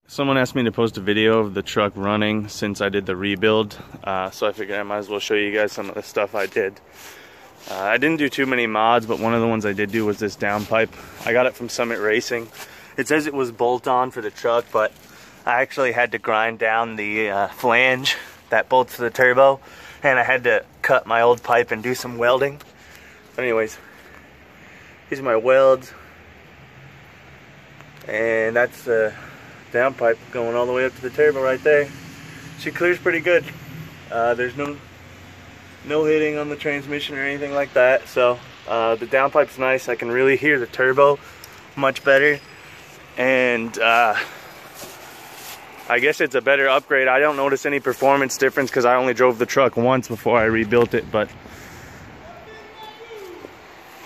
Someone asked me to post a video of the truck running since I did the rebuild, so I figured I might as well show you guys some of the stuff I did. I didn't do too many mods, but one of the ones I did do was this downpipe. I got it from Summit Racing. It says it was bolt-on for the truck, but I actually had to grind down the flange that bolts to the turbo, and I had to cut my old pipe and do some welding. But anyways, these are my welds, and that's the downpipe going all the way up to the turbo right there. She clears pretty good. There's no hitting on the transmission or anything like that, so the downpipe's nice. I can really hear the turbo much better, and I guess it's a better upgrade. I don't notice any performance difference because I only drove the truck once before I rebuilt it, but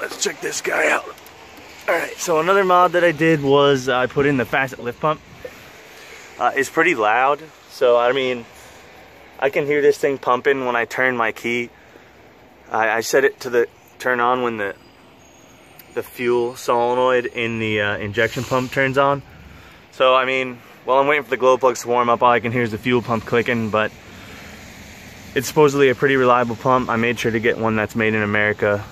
let's check this guy out. Alright, so another mod that I did was I put in the Facet lift pump. It's pretty loud, so I mean, I can hear this thing pumping when I turn my key. I set it to the turn on when the fuel solenoid in the injection pump turns on. So I mean, while I'm waiting for the glow plugs to warm up, all I can hear is the fuel pump clicking, but it's supposedly a pretty reliable pump. I made sure to get one that's made in America.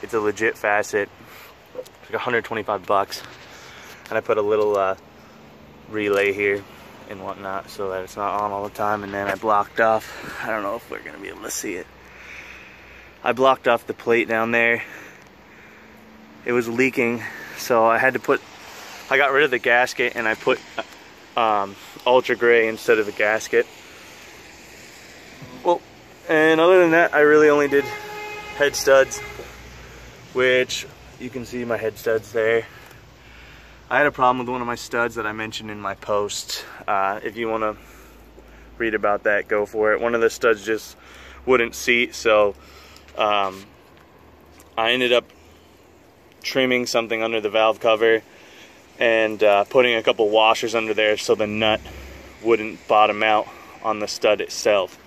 It's a legit Facet. It's like 125 bucks. And I put a little relay here and whatnot so that it's not on all the time, and then I blocked off, I don't know if we're gonna be able to see it, I blocked off the plate down there. It was leaking, so I got rid of the gasket and I put ultra gray instead of the gasket. Well, and other than that, I really only did head studs, which you can see my head studs there. I had a problem with one of my studs that I mentioned in my post. If you want to read about that, go for it. One of the studs just wouldn't seat, so I ended up trimming something under the valve cover and putting a couple washers under there so the nut wouldn't bottom out on the stud itself.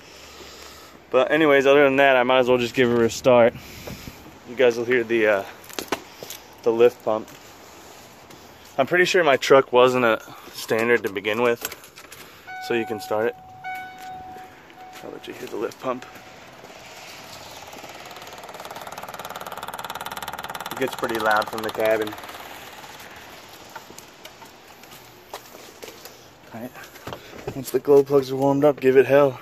But anyways, other than that, I might as well just give her a start. You guys will hear the lift pump. I'm pretty sure my truck wasn't a standard to begin with, so you can start it. I'll let you hear the lift pump. It gets pretty loud from the cabin. Alright, once the glow plugs are warmed up, give it hell.